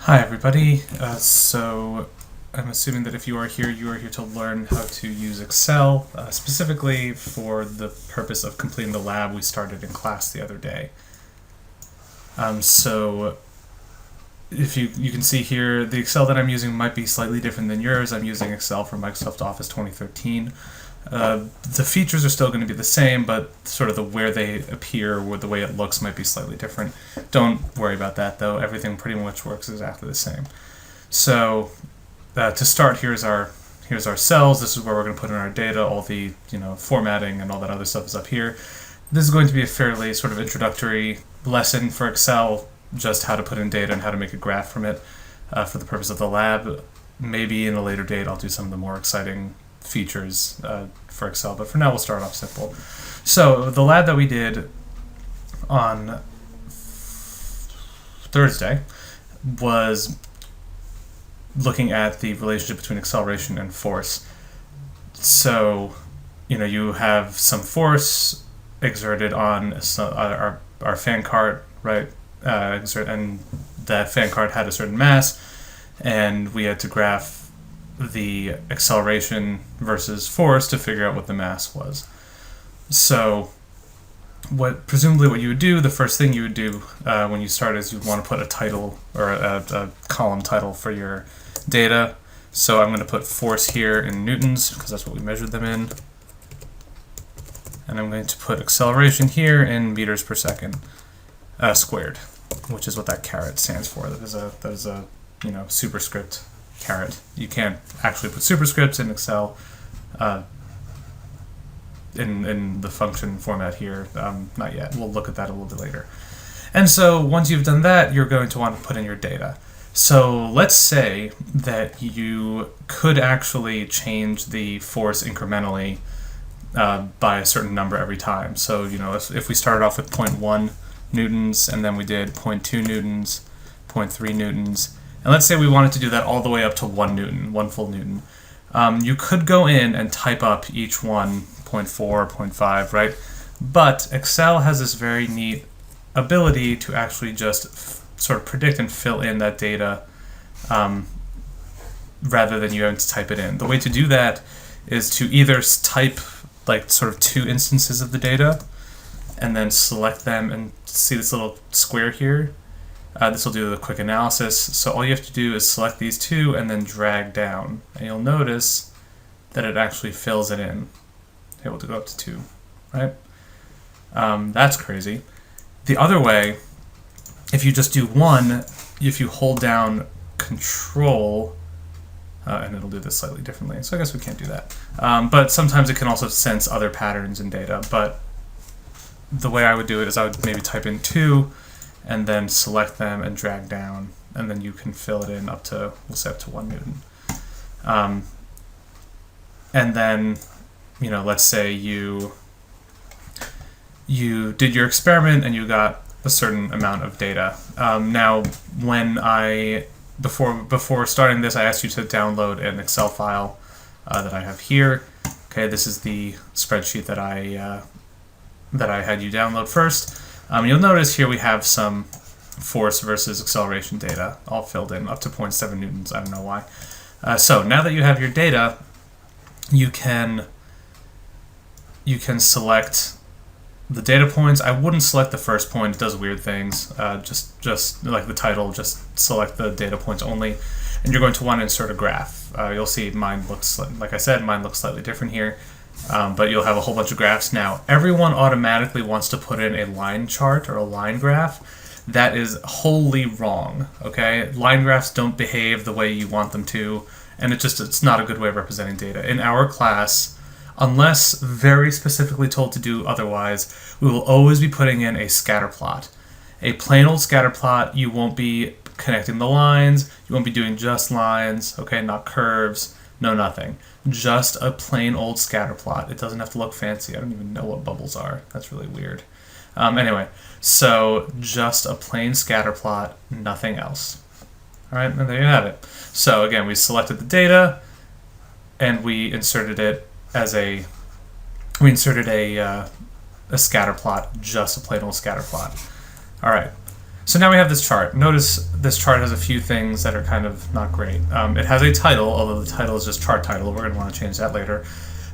Hi everybody. So I'm assuming that if you are here to learn how to use Excel, specifically for the purpose of completing the lab we started in class the other day. So if you can see here, the Excel that I'm using might be slightly different than yours. I'm using Excel from Microsoft Office 2013. The features are still going to be the same, but sort of where they appear or the way it looks might be slightly different. Don't worry about that though. Everything pretty much works exactly the same. So to start, here's our cells. This is where we're going to put in our data. All the formatting and all that other stuff is up here. This is going to be a fairly sort of introductory lesson for Excel, just how to put in data and how to make a graph from it for the purpose of the lab. Maybe in a later date I'll do some of the more exciting features for Excel, but for now we'll start off simple. So the lab that we did on Thursday was looking at the relationship between acceleration and force. So you have some force exerted on our fan cart, right? And that fan cart had a certain mass, and we had to graph the acceleration versus force to figure out what the mass was. So presumably what you would do, the first thing you would do when you start is you'd want to put a title or a column title for your data. So I'm going to put force here in newtons because that's what we measured them in. And I'm going to put acceleration here in meters per second squared, which is what that caret stands for. That is a superscript caret. You can't actually put superscripts in Excel in the function format here. Not yet. We'll look at that a little bit later. And so once you've done that, you're going to want to put in your data. So let's say that you could actually change the force incrementally by a certain number every time. So if we started off with 0.1 newtons and then we did 0.2 newtons, 0.3 newtons, and let's say we wanted to do that all the way up to 1 newton, 1 full newton. You could go in and type up each one, 0.4, 0.5, right? But Excel has this very neat ability to actually just sort of predict and fill in that data rather than you having to type it in. The way to do that is to either type like sort of two instances of the data and then select them, and see this little square here. This will do the quick analysis. So all you have to do is select these two and then drag down. And you'll notice that it actually fills it in. Able to go up to 2, right? That's crazy. The other way, if you just do 1, if you hold down Control, and it'll do this slightly differently. So I guess we can't do that. But sometimes it can also sense other patterns in data. But the way I would do it is I would maybe type in 2, and then select them and drag down, and then you can fill it in up to, we'll say up to 1 newton. And then, let's say you did your experiment and you got a certain amount of data. Now, when before starting this, I asked you to download an Excel file that I have here. Okay, this is the spreadsheet that I had you download first. You'll notice here we have some force versus acceleration data all filled in up to 0.7 newtons. I don't know why. So now that you have your data, you can select the data points. I wouldn't select the first point. It does weird things. Just like the title, just select the data points only. And you're going to want to insert a graph. You'll see mine looks, like I said, mine looks slightly different here. But you'll have a whole bunch of graphs. Now, everyone automatically wants to put in a line chart or a line graph. That is wholly wrong, okay? Line graphs don't behave the way you want them to, and it's not a good way of representing data. In our class, unless very specifically told to do otherwise, we will always be putting in a scatter plot. A plain old scatter plot, you won't be connecting the lines, you won't be doing just lines, okay, not curves, no nothing. Just a plain old scatter plot. It doesn't have to look fancy. I don't even know what bubbles are. That's really weird. Anyway, so just a plain scatter plot, nothing else. All right, and there you have it. So again, we selected the data, and we inserted it as a scatter plot, just a plain old scatter plot. All right. So now we have this chart. Notice this chart has a few things that are kind of not great. It has a title, although the title is just chart title. We're going to want to change that later.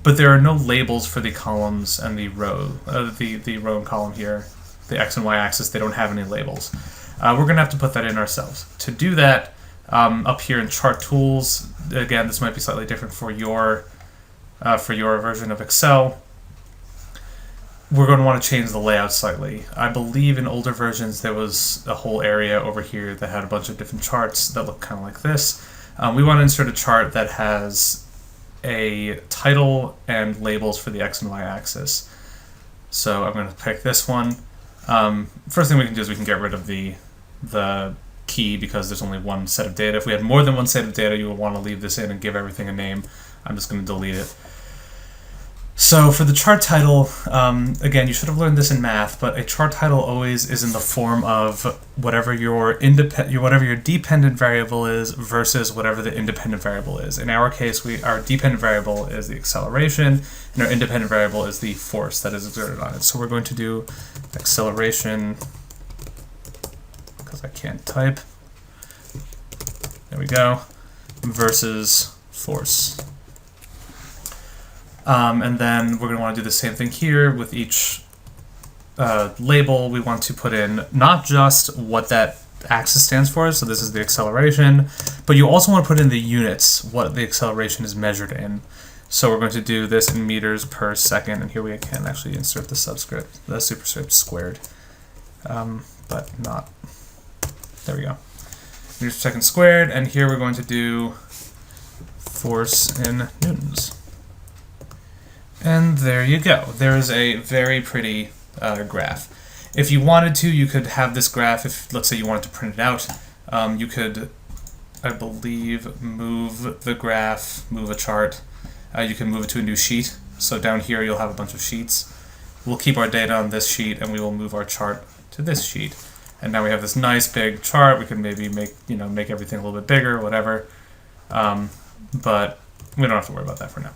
But there are no labels for the columns and the row, the row and column here, the X and Y axis. They don't have any labels. We're going to have to put that in ourselves. To do that, up here in Chart Tools, again, this might be slightly different for your version of Excel. We're going to want to change the layout slightly. I believe in older versions there was a whole area over here that had a bunch of different charts that look kind of like this. We want to insert a chart that has a title and labels for the X and Y axis. So I'm going to pick this one. First thing we can do is we can get rid of the key because there's only one set of data. If we had more than one set of data, you would want to leave this in and give everything a name. I'm just going to delete it. So for the chart title, again, you should have learned this in math, but a chart title always is in the form of whatever your dependent variable is versus whatever the independent variable is. In our case, our dependent variable is the acceleration, and our independent variable is the force that is exerted on it. So we're going to do acceleration, because I can't type. There we go. Versus force. And then we're going to want to do the same thing here with each label. We want to put in not just what that axis stands for, so this is the acceleration, but you also want to put in the units, what the acceleration is measured in. So we're going to do this in meters per second, and here we can actually insert the superscript squared, but not. There we go. Meters per second squared, and here we're going to do force in newtons. And there you go. There is a very pretty graph. If you wanted to, you could have this graph, if let's say you wanted to print it out, you could, I believe, move the graph, move a chart. You can move it to a new sheet. So down here you'll have a bunch of sheets. We'll keep our data on this sheet and we will move our chart to this sheet. And now we have this nice big chart. We can maybe make everything a little bit bigger, whatever. But we don't have to worry about that for now.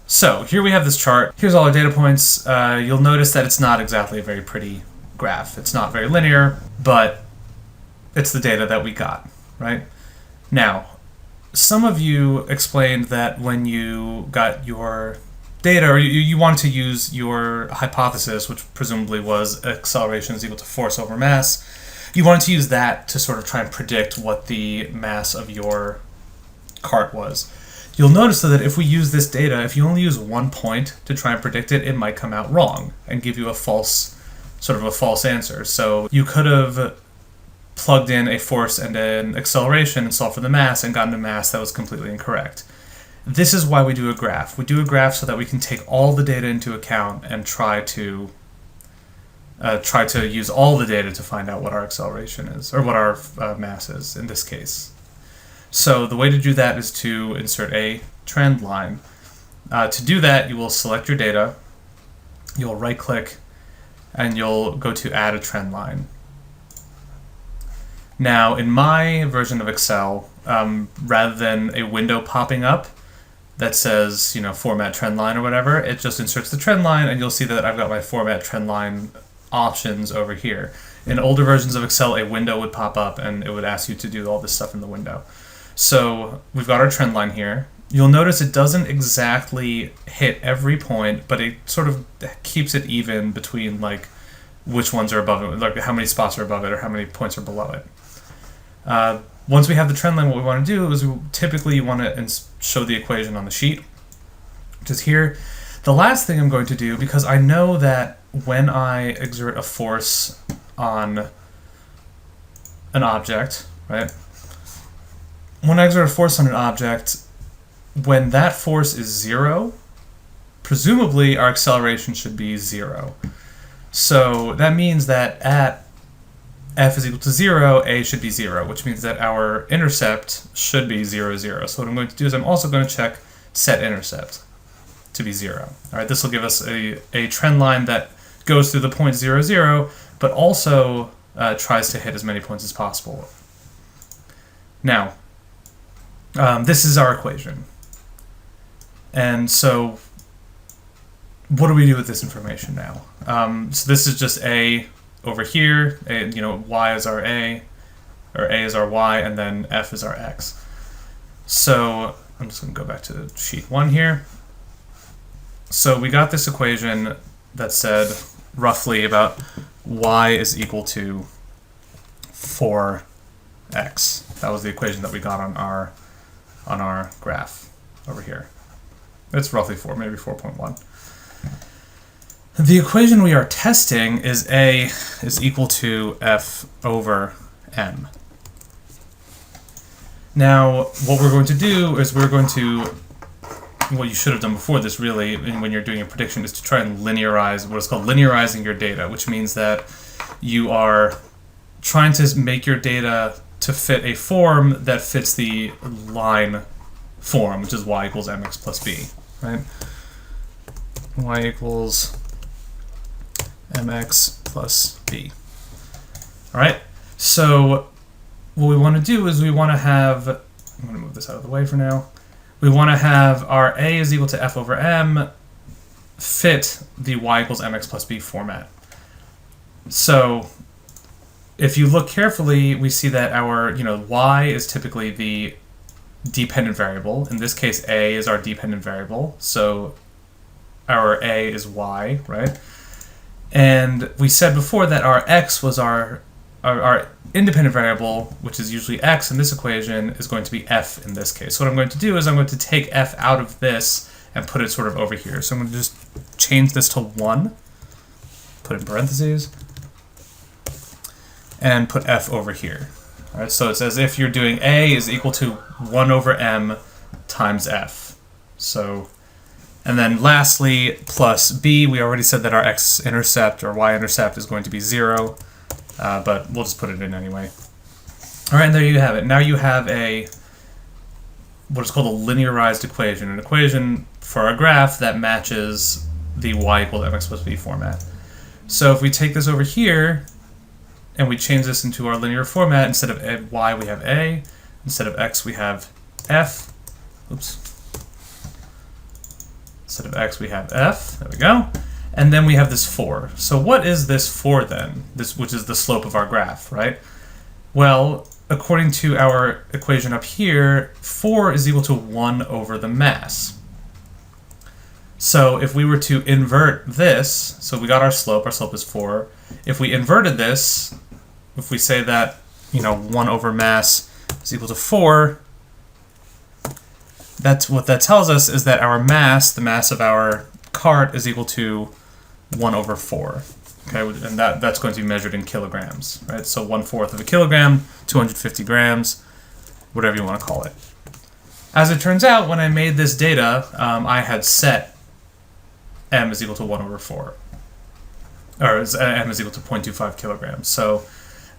So here we have this chart. Here's all our data points. You'll notice that it's not exactly a very pretty graph. It's not very linear, but it's the data that we got, right? Now, some of you explained that when you got your data, or you wanted to use your hypothesis, which presumably was acceleration is equal to force over mass, you wanted to use that to sort of try and predict what the mass of your cart was. You'll notice though that if we use this data, if you only use one point to try and predict it, it might come out wrong and give you a false answer. So you could have plugged in a force and an acceleration and solved for the mass and gotten a mass that was completely incorrect. This is why we do a graph. We do a graph so that we can take all the data into account and try to use all the data to find out what our acceleration is, or what our mass is in this case. So the way to do that is to insert a trend line. To do that, you will select your data, you'll right-click, and you'll go to Add a Trend Line. Now, in my version of Excel, rather than a window popping up that says, Format Trend Line or whatever, it just inserts the trend line, and you'll see that I've got my Format Trend Line options over here. In older versions of Excel, a window would pop up, and it would ask you to do all this stuff in the window. So we've got our trend line here. You'll notice it doesn't exactly hit every point, but it sort of keeps it even between like which ones are above it, like how many spots are above it or how many points are below it. Once we have the trend line, what we want to do is typically you want to show the equation on the sheet, which is here. The last thing I'm going to do, because I know that when I exert a force on an object, right? When I exert a force on an object, when that force is 0, presumably our acceleration should be 0. So that means that at f is equal to 0, a should be 0, which means that our intercept should be 0, 0. So what I'm going to do is I'm also going to check set intercept to be 0. All right, this will give us a trend line that goes through the point 0, 0, but also tries to hit as many points as possible. Now, this is our equation. And so what do we do with this information now? So this is just a over here, y is our a, or a is our y, and then f is our x. So I'm just going to go back to sheet 1 here. So we got this equation that said roughly about y is equal to 4x. That was the equation that we got on our graph over here. It's roughly 4, maybe 4.1. The equation we are testing is a is equal to f over m. Now, what we're going to do is what you should have done before this really, when you're doing a prediction, is to try and linearize what is called linearizing your data, which means that you are trying to make your data to fit a form that fits the line form, which is y equals mx plus b, right? Y equals mx plus b. All right, so what we want to do is we want to have, I'm going to move this out of the way for now. We want to have our a is equal to f over m fit the y equals mx plus b format. So if you look carefully, we see that our, y is typically the dependent variable. In this case, a is our dependent variable. So our a is y, right? And we said before that our x was our independent variable, which is usually x in this equation, is going to be f in this case. So what I'm going to do is I'm going to take f out of this and put it sort of over here. So I'm going to just change this to 1, put in parentheses, and put f over here. All right, so it's as if you're doing a is equal to 1 over m times f. So, and then lastly, plus b, we already said that our x-intercept or y-intercept is going to be 0. But we'll just put it in anyway. All right, and there you have it. Now you have what is called a linearized equation, an equation for our graph that matches the y equal to mx plus b format. So if we take this over here and we change this into our linear format, instead of y we have a, instead of x we have f. Oops. Instead of x we have f. There we go. And then we have this 4. So what is this 4 then? This, which is the slope of our graph, right? Well, according to our equation up here, 4 is equal to 1 over the mass. So if we were to invert this, so we got our slope is 4. If we inverted this, if we say that, 1 over mass is equal to 4, that's what that tells us is that our mass, the mass of our cart, is equal to 1 over 4, okay, and that's going to be measured in kilograms, right? So 1/4 of a kilogram, 250 grams, whatever you want to call it. As it turns out, when I made this data, I had set m is equal to 1 over 4, or m is equal to 0.25 kilograms. So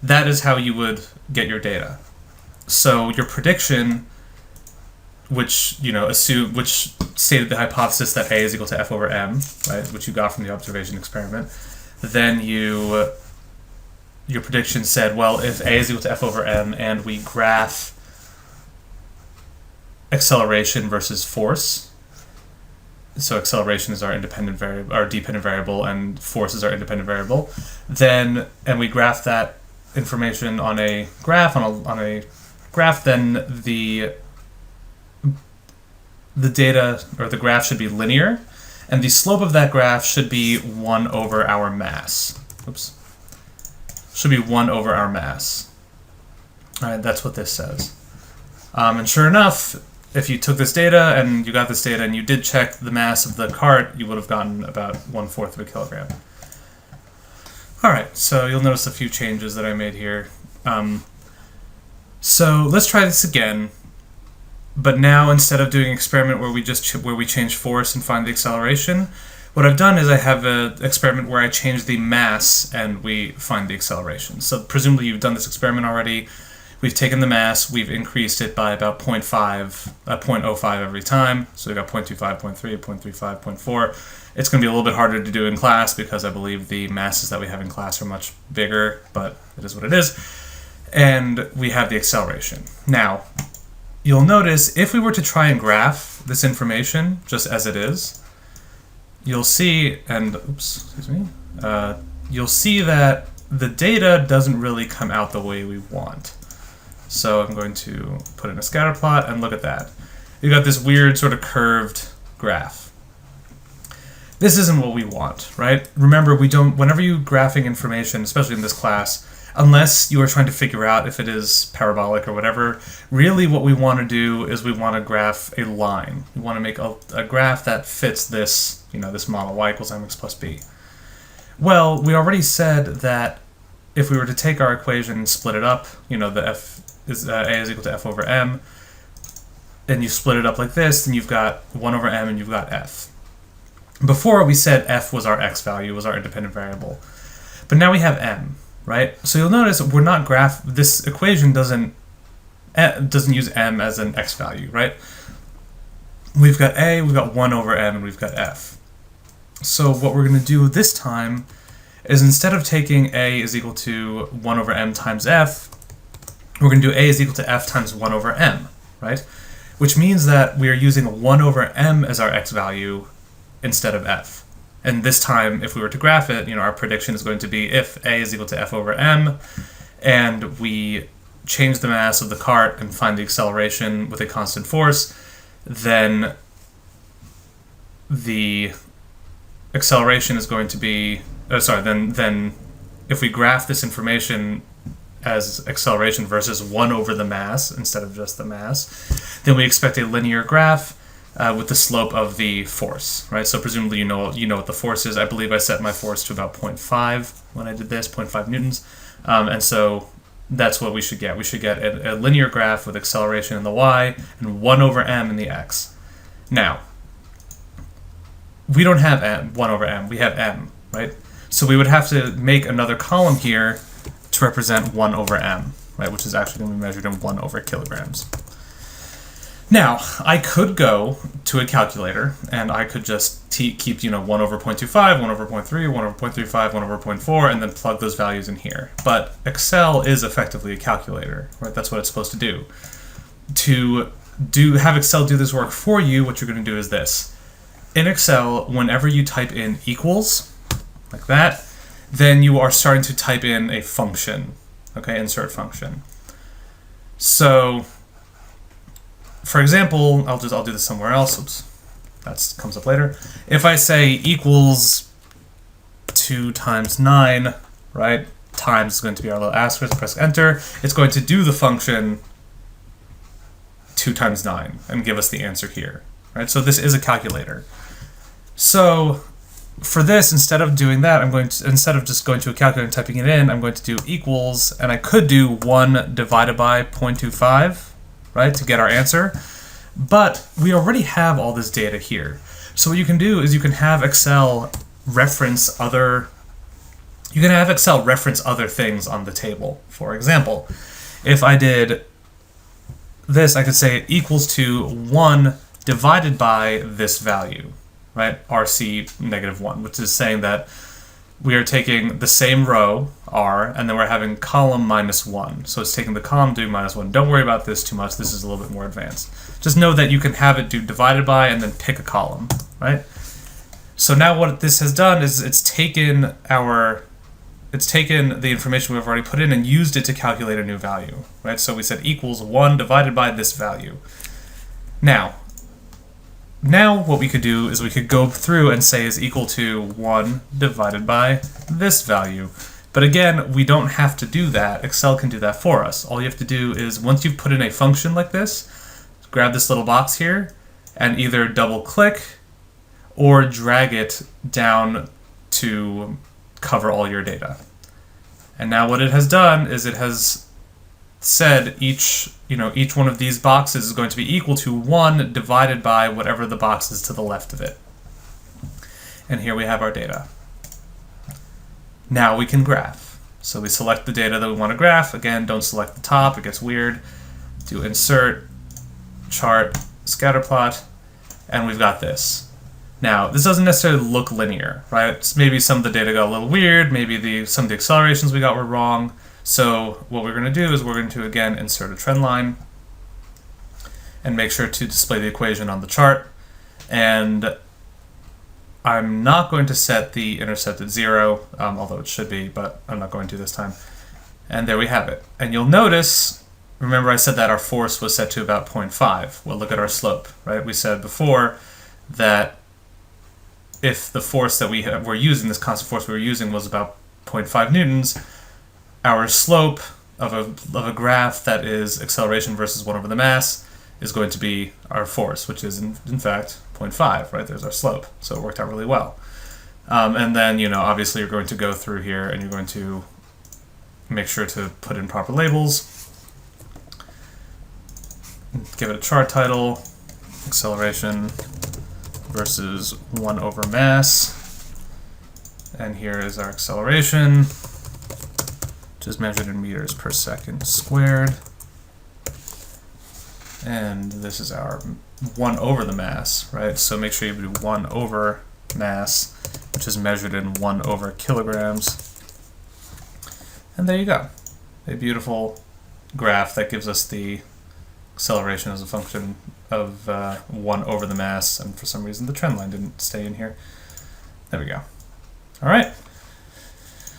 that is how you would get your data. So your prediction, which which stated the hypothesis that a is equal to f over m, right, which you got from the observation experiment. Then your prediction said, well, if a is equal to f over m and we graph acceleration versus force, so acceleration is our independent variable, our dependent variable, and force is our independent variable, and we graph that information on a graph, then the data, or the graph, should be linear, and the slope of that graph should be 1 over our mass. Oops. Should be 1 over our mass. All right, that's what this says. And sure enough, if you took this data and you got this data and you did check the mass of the cart, you would have gotten about 1/4 of a kilogram. All right, so you'll notice a few changes that I made here. So let's try this again. But now, instead of doing an experiment where we change force and find the acceleration, what I've done is I have an experiment where I change the mass and we find the acceleration. So presumably you've done this experiment already. We've taken the mass, we've increased it by about 0.05 every time. So we've got 0.25, 0.3, 0.35, 0.4. It's going to be a little bit harder to do in class because I believe the masses that we have in class are much bigger, but it is what it is. And we have the acceleration. Now, you'll notice if we were to try and graph this information just as it is, you'll see, and you'll see that the data doesn't really come out the way we want. So I'm going to put in a scatter plot and look at that. You've got this weird sort of curved graph. This isn't what we want, right? Remember, whenever you're graphing information, especially in this class, unless you are trying to figure out if it is parabolic or whatever, really what we want to do is we want to graph a line. We want to make a graph that fits this, this model, y equals mx plus b. Well, we already said that if we were to take our equation and split it up, the f is a is equal to f over m, and you split it up like this, then you've got 1 over m and you've got f. Before we said f was our x value, was our independent variable. But now we have m, right? So you'll notice we're not this equation doesn't use m as an x value, right? We've got a, we've got 1 over m, and we've got f. So what we're going to do this time is instead of taking a is equal to 1 over m times f, we're going to do a is equal to f times 1 over m, right? Which means that we are using 1 over m as our x value instead of f. And this time, if we were to graph it, our prediction is going to be if a is equal to f over m, and we change the mass of the cart and find the acceleration with a constant force, then the acceleration is going to be, then if we graph this information as acceleration versus 1 over the mass instead of just the mass, then we expect a linear graph with the slope of the force, right? So presumably you know what the force is. I believe I set my force to about 0.5 when I did this, 0.5 newtons. And so that's what we should get. We should get a linear graph with acceleration in the y and 1 over m in the x. Now, we don't have 1 over m, we have m, right? So we would have to make another column here to represent 1 over m, right? Which is actually going to be measured in 1 over kilograms. Now, I could go to a calculator, and I could just keep, 1 over 0.25, 1 over 0.3, 1 over 0.35, 1 over 0.4, and then plug those values in here. But Excel is effectively a calculator, right? That's what it's supposed to do. To have Excel do this work for you, what you're going to do is this. In Excel, whenever you type in equals, like that, then you are starting to type in a function, okay, insert function. So, for example, I'll do this somewhere else. Oops, that comes up later. If I say equals 2 times 9, right? Times is going to be our little asterisk. Press enter. It's going to do the function 2 times 9 and give us the answer here, right? So this is a calculator. So for this, instead of doing that, instead of just going to a calculator and typing it in, I'm going to do equals, and I could do 1 divided by 0.25. Right, to get our answer, but we already have all this data here. So what you can do is you can have Excel reference other things on the table. For example, if I did this, I could say it equals to 1 divided by this value, right? RC negative 1, which is saying that we are taking the same row, R, and then we're having column minus 1. So it's taking the column do minus 1. Don't worry about this too much. This is a little bit more advanced. Just know that you can have it do divided by and then pick a column, right? So now what this has done is it's taken the information we've already put in and used it to calculate a new value, right? So we said equals 1 divided by this value. Now what we could do is we could go through and say is equal to 1 divided by this value. But again, we don't have to do that. Excel can do that for us. All you have to do is, once you've put in a function like this, grab this little box here and either double click or drag it down to cover all your data. And now what it has done is it has said each one of these boxes is going to be equal to 1 divided by whatever the box is to the left of it. And here we have our data. Now we can graph. So we select the data that we want to graph. Again, don't select the top, it gets weird. Do insert, chart, scatter plot, and we've got this. Now, this doesn't necessarily look linear, right? Maybe some of the data got a little weird, maybe some of the accelerations we got were wrong. So what we're going to do is we're going to, again, insert a trend line and make sure to display the equation on the chart. And I'm not going to set the intercept at 0, although it should be, but I'm not going to this time. And there we have it. And you'll notice, remember I said that our force was set to about 0.5. Well, look at our slope, right? We said before that if the force that we're using, this constant force we were using, was about 0.5 newtons, our slope of a graph that is acceleration versus 1 over the mass is going to be our force, which is in fact 0.5, right? There's our slope. So it worked out really well. And then, obviously you're going to go through here and you're going to make sure to put in proper labels. Give it a chart title, acceleration versus 1 over mass. And here is our acceleration, which is measured in meters per second squared. And this is our 1 over the mass, right? So make sure you do 1 over mass, which is measured in 1 over kilograms. And there you go. A beautiful graph that gives us the acceleration as a function of 1 over the mass, and for some reason the trend line didn't stay in here. There we go. All right.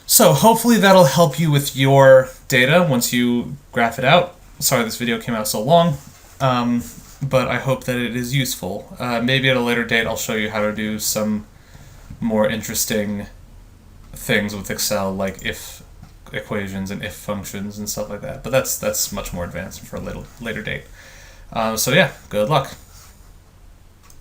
So hopefully that'll help you with your data once you graph it out. Sorry this video came out so long, but I hope that it is useful. Maybe at a later date I'll show you how to do some more interesting things with Excel, like if equations and if functions and stuff like that. But that's much more advanced for a later date. So yeah, good luck.